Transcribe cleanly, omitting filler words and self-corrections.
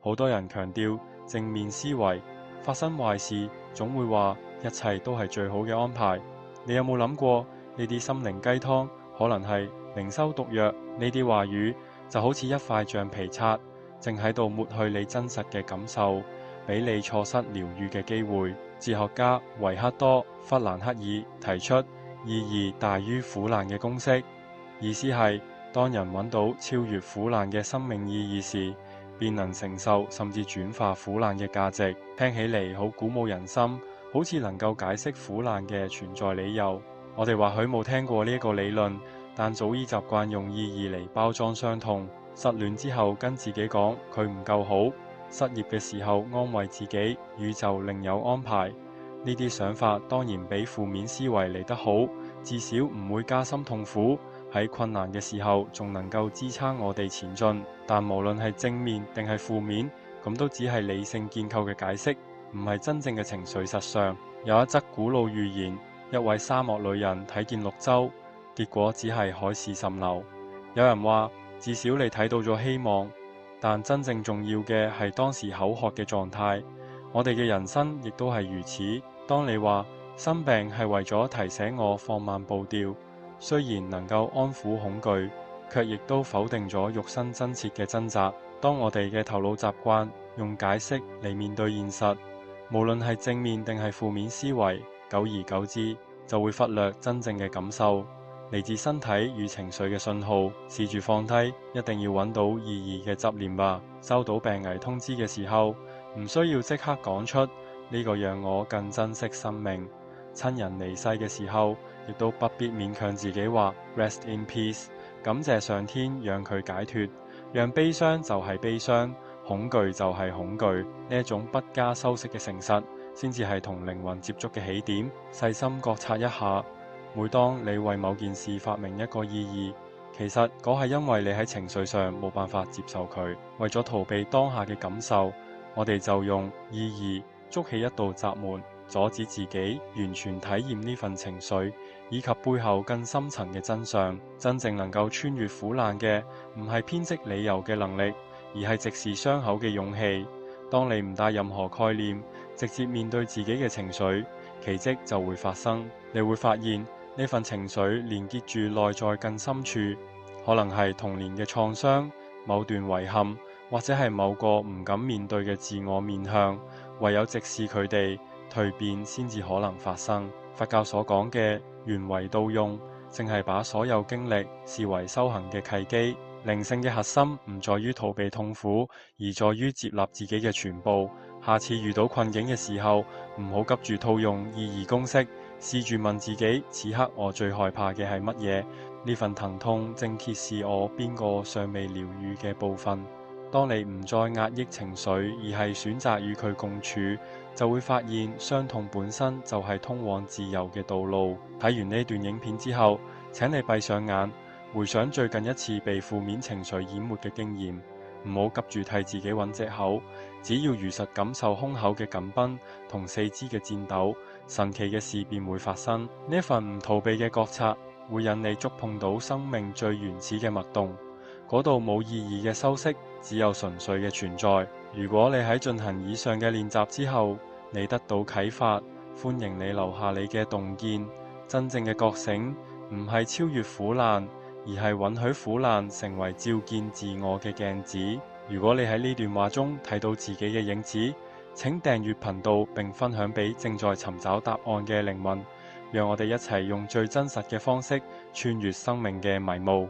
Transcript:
好多人強調正面思維，發生壞事總會話一切都係最好嘅安排。你有冇諗過呢啲心靈雞湯可能係靈修毒藥？呢啲話語就好似一塊橡皮擦，正喺度抹去你真實嘅感受，俾你錯失療愈嘅機會。哲學家維克多·弗蘭克爾提出意義大於苦難嘅公式，意思係當人揾到超越苦難嘅生命意義時，便能承受甚至轉化苦難嘅價值。聽起嚟好鼓舞人心，好似能夠解釋苦難嘅存在理由。我哋或許冇聽過呢一個理論，但早已習慣用意義嚟包裝傷痛。失戀之後跟自己講佢唔夠好，失業嘅時候安慰自己宇宙另有安排。呢啲想法當然比負面思維嚟得好，至少唔會加深痛苦，喺困難嘅時候仲能夠支撐我哋前進。但無論係正面定係負面，咁都只係理性建構嘅解釋，唔係真正嘅情緒實相。有一則古老寓言，一位沙漠女人睇見綠洲，結果只係海市蜃樓。有人話至少你睇到咗希望，但真正重要嘅係當時口渴嘅狀態。我哋嘅人生亦都係如此。當你話生病係為咗提醒我放慢步調，雖然能夠安撫恐懼，卻亦都否定咗肉身真切嘅掙扎。當我哋嘅頭腦習慣用解釋嚟面對現實，無論係正面定係負面思維，久而久之就會忽略真正嘅感受，嚟自身體與情緒嘅信號。試住放低，一定要揾到意義嘅執念吧。收到病危通知嘅時候，唔需要即刻講出呢個讓我更珍惜生命。親人離世嘅時候，亦都不必勉強自己話 Rest in peace， 感謝上天讓佢解脫，讓悲傷就係悲傷，恐懼就係恐懼。呢一種不加修飾嘅誠實，先至係同靈魂接觸嘅起點。細心覺察一下，每當你為某件事發明一個意義，其實嗰係因為你喺情緒上冇辦法接受佢。為咗逃避當下嘅感受，我哋就用意義築起一道閘門，阻止自己完全體驗呢份情緒，以及背後更深層嘅真相。真正能夠穿越苦難嘅，唔係編織理由嘅能力，而係直視傷口嘅勇氣。當你唔帶任何概念，直接面對自己嘅情緒，奇蹟就會發生。你會發現呢份情緒連結住內在更深處，可能係童年嘅創傷、某段遺憾，或者係某個唔敢面對嘅自我面向。唯有直視佢哋，蛻變先至可能發生。佛教所講嘅原為道用，正係把所有經歷視為修行嘅契機。靈性嘅核心唔在於逃避痛苦，而在於接納自己嘅全部。下次遇到困境嘅時候，唔好急住套用意義公式，試住問自己：此刻我最害怕嘅係乜嘢？呢份疼痛正揭示我邊個尚未療愈嘅部分。當你唔再壓抑情緒，而係選擇與佢共處，就會發現傷痛本身就係通往自由嘅道路。睇完呢段影片之後，請你閉上眼，回想最近一次被負面情緒淹沒嘅經驗，唔好急住替自己揾藉口，只要如實感受胸口嘅緊繃同四肢嘅顫抖，神奇嘅事便會發生。呢份唔逃避嘅覺察，會引你觸碰到生命最原始嘅脈動，嗰度冇意義嘅修飾，只有純粹嘅存在。如果你喺進行以上嘅練習之後，你得到啟發，歡迎你留下你嘅洞見。真正嘅覺醒唔係超越苦難，而係允許苦難成為照見自我嘅鏡子。如果你喺呢段話中睇到自己嘅影子，請訂閱頻道並分享俾正在尋找答案嘅靈魂，讓我哋一齊用最真實嘅方式穿越生命嘅迷霧。